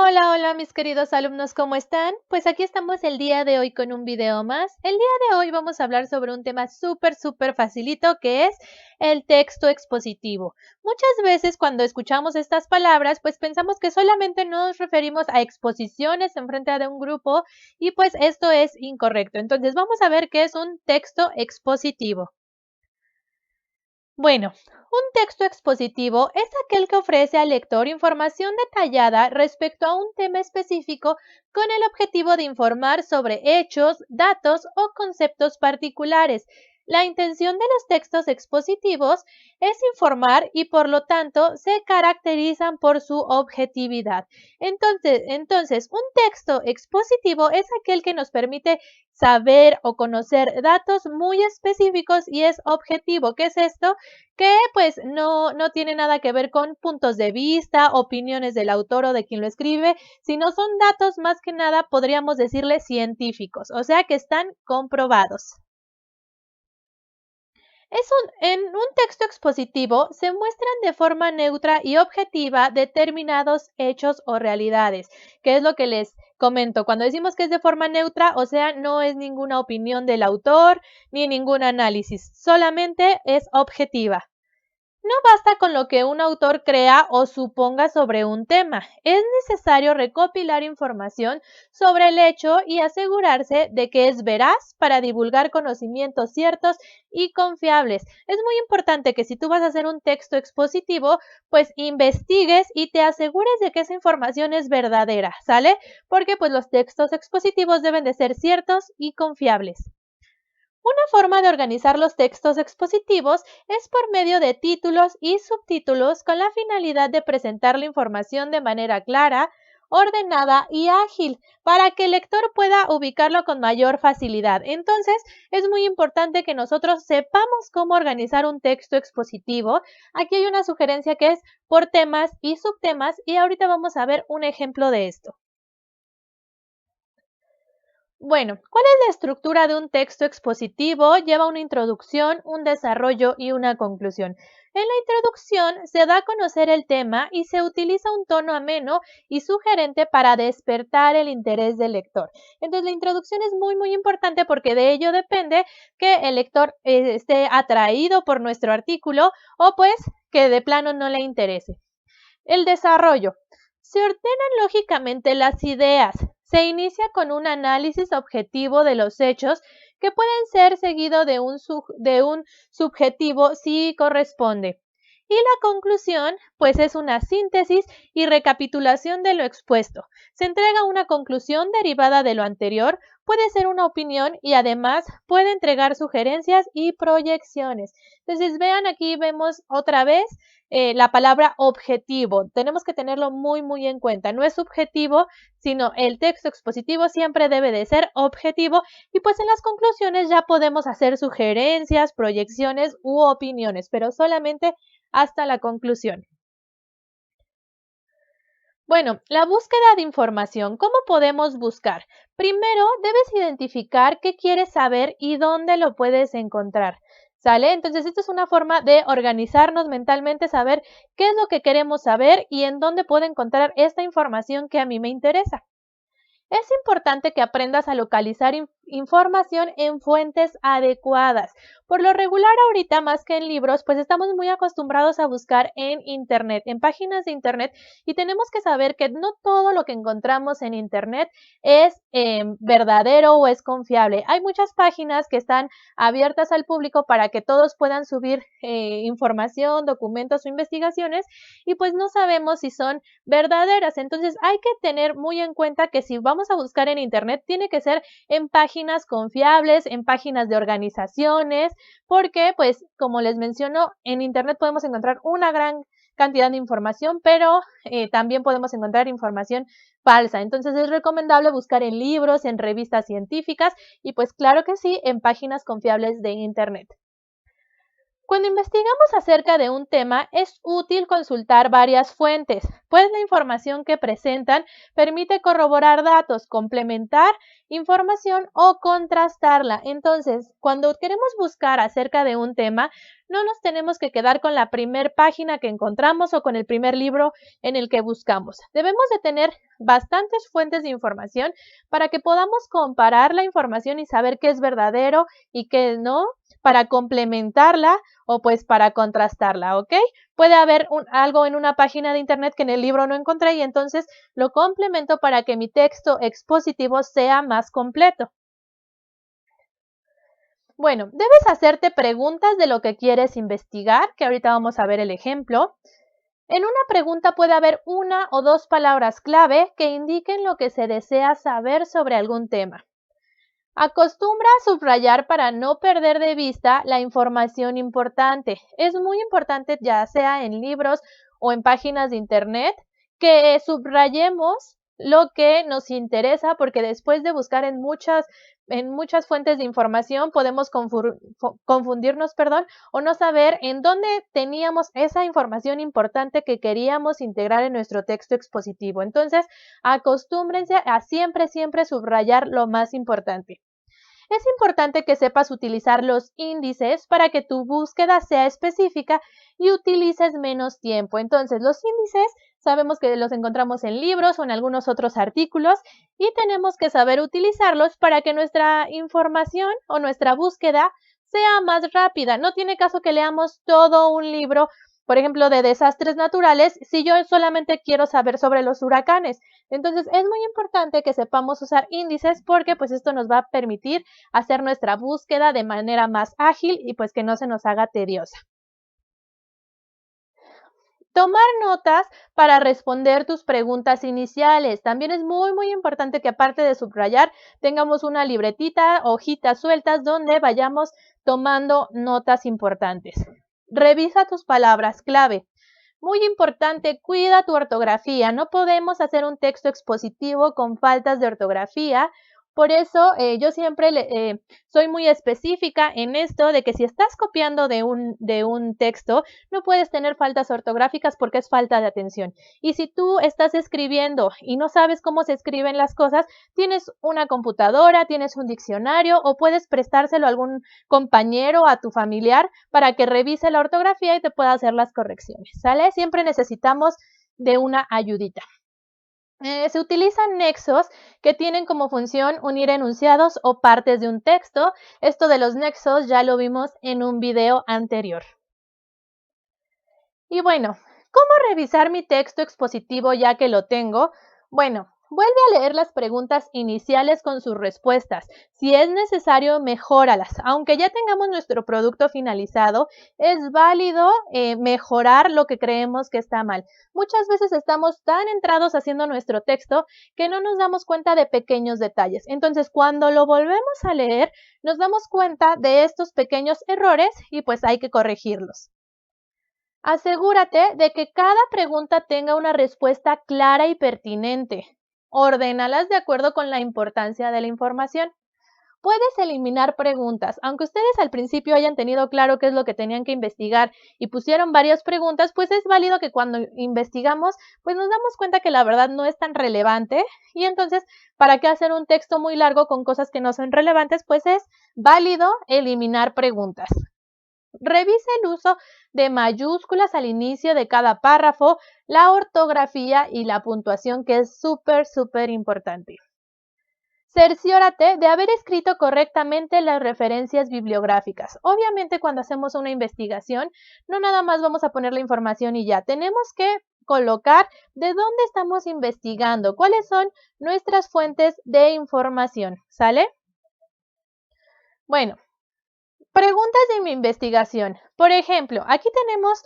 Hola, hola mis queridos alumnos, ¿cómo están? Pues aquí estamos el día de hoy con un video más. El día de hoy vamos a hablar sobre un tema súper facilito que es el texto expositivo. Muchas veces cuando escuchamos estas palabras, pues pensamos que solamente nos referimos a exposiciones en frente de un grupo y pues esto es incorrecto. Entonces vamos a ver qué es un texto expositivo. Bueno, un texto expositivo es aquel que ofrece al lector información detallada respecto a un tema específico con el objetivo de informar sobre hechos, datos o conceptos particulares. La intención de los textos expositivos es informar y por lo tanto se caracterizan por su objetividad. Entonces, un texto expositivo es aquel que nos permite saber o conocer datos muy específicos y es objetivo. ¿Qué es esto? Que pues no tiene nada que ver con puntos de vista, opiniones del autor o de quien lo escribe, sino son datos más que nada, podríamos decirle, científicos, o sea que están comprobados. En un texto expositivo se muestran de forma neutra y objetiva determinados hechos o realidades, que es lo que les comento. Cuando decimos que es de forma neutra, o sea, no es ninguna opinión del autor ni ningún análisis, solamente es objetiva. No basta con lo que un autor crea o suponga sobre un tema. Es necesario recopilar información sobre el hecho y asegurarse de que es veraz para divulgar conocimientos ciertos y confiables. Es muy importante que si tú vas a hacer un texto expositivo, pues investigues y te asegures de que esa información es verdadera, ¿sale? Porque pues los textos expositivos deben de ser ciertos y confiables. Una forma de organizar los textos expositivos es por medio de títulos y subtítulos con la finalidad de presentar la información de manera clara, ordenada y ágil para que el lector pueda ubicarlo con mayor facilidad. Entonces, es muy importante que nosotros sepamos cómo organizar un texto expositivo. Aquí hay una sugerencia que es por temas y subtemas y ahorita vamos a ver un ejemplo de esto. Bueno, ¿cuál es la estructura de un texto expositivo? Lleva una introducción, un desarrollo y una conclusión. En la introducción se da a conocer el tema y se utiliza un tono ameno y sugerente para despertar el interés del lector. Entonces, la introducción es muy importante porque de ello depende que el lector esté atraído por nuestro artículo o pues que de plano no le interese. El desarrollo. Se ordenan lógicamente las ideas. Se inicia con un análisis objetivo de los hechos que pueden ser seguido de un subjetivo si corresponde. Y la conclusión, pues es una síntesis y recapitulación de lo expuesto. Se entrega una conclusión derivada de lo anterior, puede ser una opinión y además puede entregar sugerencias y proyecciones. Entonces, vean aquí, vemos otra vez la palabra objetivo. Tenemos que tenerlo muy en cuenta. No es subjetivo, sino el texto expositivo siempre debe de ser objetivo y pues en las conclusiones ya podemos hacer sugerencias, proyecciones u opiniones, pero solamente hasta la conclusión. Bueno, la búsqueda de información. ¿Cómo podemos buscar? Primero, debes identificar qué quieres saber y dónde lo puedes encontrar. ¿Sale? Entonces, esta es una forma de organizarnos mentalmente, saber qué es lo que queremos saber y en dónde puedo encontrar esta información que a mí me interesa. Es importante que aprendas a localizar información en fuentes adecuadas. Por lo regular ahorita, más que en libros, pues estamos muy acostumbrados a buscar en Internet, en páginas de Internet, y tenemos que saber que no todo lo que encontramos en Internet es verdadero o es confiable. Hay muchas páginas que están abiertas al público para que todos puedan subir información, documentos o investigaciones, y pues no sabemos si son verdaderas. Entonces hay que tener muy en cuenta que si vamos a buscar en Internet, tiene que ser en páginas confiables, en páginas de organizaciones, porque pues como les menciono, en Internet podemos encontrar una gran cantidad de información, pero también podemos encontrar información falsa. Entonces es recomendable buscar en libros, en revistas científicas y pues claro que sí, en páginas confiables de Internet. Cuando investigamos acerca de un tema, es útil consultar varias fuentes, pues la información que presentan permite corroborar datos, complementar información o contrastarla. Entonces, cuando queremos buscar acerca de un tema, no nos tenemos que quedar con la primer página que encontramos o con el primer libro en el que buscamos. Debemos de tener bastantes fuentes de información para que podamos comparar la información y saber qué es verdadero y qué no, para complementarla o pues para contrastarla, ¿ok? Puede haber algo en una página de internet que en el libro no encontré y entonces lo complemento para que mi texto expositivo sea más completo. Bueno, debes hacerte preguntas de lo que quieres investigar, que ahorita vamos a ver el ejemplo. En una pregunta puede haber una o dos palabras clave que indiquen lo que se desea saber sobre algún tema. Acostumbra a subrayar para no perder de vista la información importante. Es muy importante, ya sea en libros o en páginas de internet, que subrayemos lo que nos interesa, porque después de buscar en muchas fuentes de información podemos confundirnos, perdón, o no saber en dónde teníamos esa información importante que queríamos integrar en nuestro texto expositivo. Entonces, acostúmbrense a siempre, siempre subrayar lo más importante. Es importante que sepas utilizar los índices para que tu búsqueda sea específica y utilices menos tiempo. Entonces, los índices sabemos que los encontramos en libros o en algunos otros artículos y tenemos que saber utilizarlos para que nuestra información o nuestra búsqueda sea más rápida. No tiene caso que leamos todo un libro, por ejemplo, de desastres naturales, si yo solamente quiero saber sobre los huracanes. Entonces, es muy importante que sepamos usar índices porque pues esto nos va a permitir hacer nuestra búsqueda de manera más ágil y pues que no se nos haga tediosa. Tomar notas para responder tus preguntas iniciales. También es muy, muy importante que aparte de subrayar, tengamos una libretita, hojitas sueltas donde vayamos tomando notas importantes. Revisa tus palabras clave. Muy importante, cuida tu ortografía. No podemos hacer un texto expositivo con faltas de ortografía. Por eso yo siempre soy muy específica en esto de que si estás copiando de un texto, no puedes tener faltas ortográficas porque es falta de atención. Y si tú estás escribiendo y no sabes cómo se escriben las cosas, tienes una computadora, tienes un diccionario o puedes prestárselo a algún compañero, a tu familiar, para que revise la ortografía y te pueda hacer las correcciones, ¿sale? Siempre necesitamos de una ayudita. Se utilizan nexos que tienen como función unir enunciados o partes de un texto. Esto de los nexos ya lo vimos en un video anterior. Y bueno, ¿cómo revisar mi texto expositivo ya que lo tengo? Bueno, vuelve a leer las preguntas iniciales con sus respuestas. Si es necesario, mejóralas. Aunque ya tengamos nuestro producto finalizado, es válido mejorar lo que creemos que está mal. Muchas veces estamos tan entrados haciendo nuestro texto que no nos damos cuenta de pequeños detalles. Entonces, cuando lo volvemos a leer, nos damos cuenta de estos pequeños errores y pues hay que corregirlos. Asegúrate de que cada pregunta tenga una respuesta clara y pertinente. Ordénalas de acuerdo con la importancia de la información. Puedes eliminar preguntas. Aunque ustedes al principio hayan tenido claro qué es lo que tenían que investigar y pusieron varias preguntas, pues es válido que cuando investigamos, pues nos damos cuenta que la verdad no es tan relevante y entonces, ¿para qué hacer un texto muy largo con cosas que no son relevantes? Pues es válido eliminar preguntas. Revise el uso de mayúsculas al inicio de cada párrafo, la ortografía y la puntuación, que es súper, súper importante. Cerciórate de haber escrito correctamente las referencias bibliográficas. Obviamente, cuando hacemos una investigación, no nada más vamos a poner la información y ya. Tenemos que colocar de dónde estamos investigando, cuáles son nuestras fuentes de información. ¿Sale? Bueno, preguntas de mi investigación. Por ejemplo, aquí tenemos,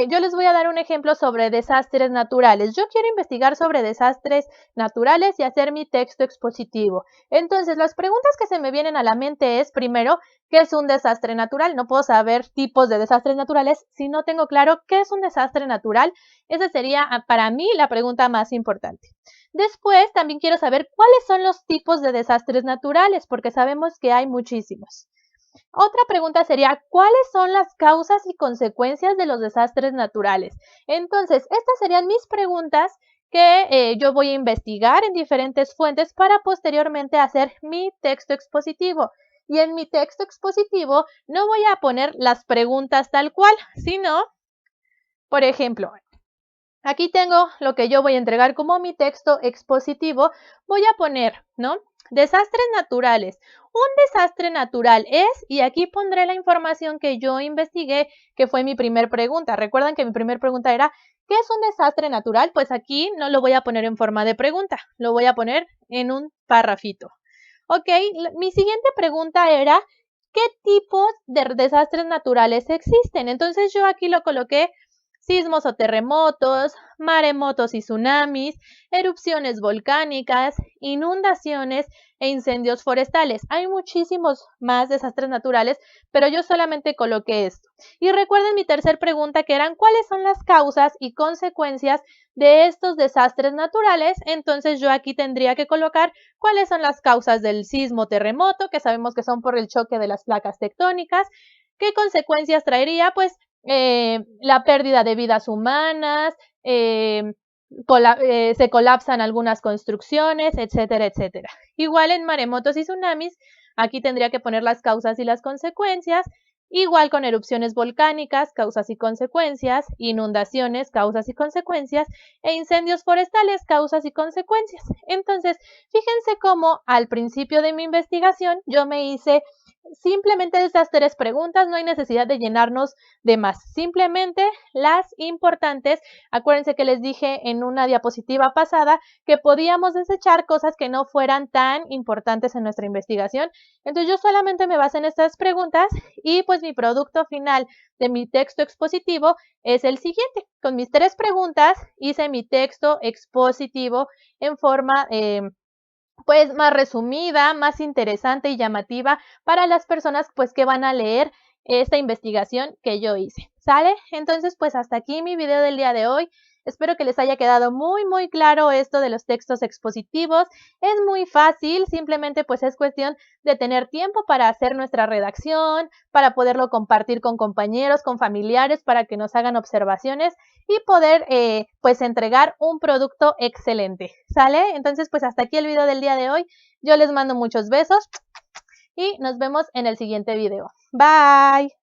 yo les voy a dar un ejemplo sobre desastres naturales. Yo quiero investigar sobre desastres naturales y hacer mi texto expositivo. Entonces, las preguntas que se me vienen a la mente es, primero, ¿qué es un desastre natural? No puedo saber tipos de desastres naturales si no tengo claro qué es un desastre natural. Esa sería para mí la pregunta más importante. Después, también quiero saber cuáles son los tipos de desastres naturales, porque sabemos que hay muchísimos. Otra pregunta sería, ¿cuáles son las causas y consecuencias de los desastres naturales? Entonces, estas serían mis preguntas que yo voy a investigar en diferentes fuentes para posteriormente hacer mi texto expositivo. Y en mi texto expositivo no voy a poner las preguntas tal cual, sino, por ejemplo, aquí tengo lo que yo voy a entregar como mi texto expositivo. Voy a poner, ¿no? Desastres naturales. Un desastre natural es, y aquí pondré la información que yo investigué, que fue mi primer pregunta. Recuerdan que mi primer pregunta era, ¿qué es un desastre natural? Pues aquí no lo voy a poner en forma de pregunta, lo voy a poner en un párrafito. Ok, mi siguiente pregunta era, ¿qué tipos de desastres naturales existen? Entonces yo aquí lo coloqué sismos o terremotos, maremotos y tsunamis, erupciones volcánicas, inundaciones e incendios forestales. Hay muchísimos más desastres naturales, pero yo solamente coloqué esto. Y recuerden mi tercer pregunta, que eran ¿cuáles son las causas y consecuencias de estos desastres naturales? Entonces yo aquí tendría que colocar cuáles son las causas del sismo terremoto, que sabemos que son por el choque de las placas tectónicas. ¿Qué consecuencias traería? Pues la pérdida de vidas humanas, se colapsan algunas construcciones, etcétera, etcétera. Igual en maremotos y tsunamis, aquí tendría que poner las causas y las consecuencias. Igual con erupciones volcánicas, causas y consecuencias, inundaciones, causas y consecuencias, e incendios forestales, causas y consecuencias. Entonces, fíjense cómo al principio de mi investigación yo me hice simplemente esas tres preguntas, no hay necesidad de llenarnos de más, simplemente las importantes. Acuérdense que les dije en una diapositiva pasada que podíamos desechar cosas que no fueran tan importantes en nuestra investigación. Entonces yo solamente me basé en estas preguntas y pues mi producto final de mi texto expositivo es el siguiente. Con mis tres preguntas hice mi texto expositivo en forma pues más resumida, más interesante y llamativa para las personas pues que van a leer esta investigación que yo hice. ¿Sale? Entonces pues hasta aquí mi video del día de hoy. Espero que les haya quedado muy claro esto de los textos expositivos. Es muy fácil, simplemente pues es cuestión de tener tiempo para hacer nuestra redacción, para poderlo compartir con compañeros, con familiares, para que nos hagan observaciones y poder pues entregar un producto excelente. ¿Sale? Entonces pues hasta aquí el video del día de hoy. Yo les mando muchos besos y nos vemos en el siguiente video. Bye.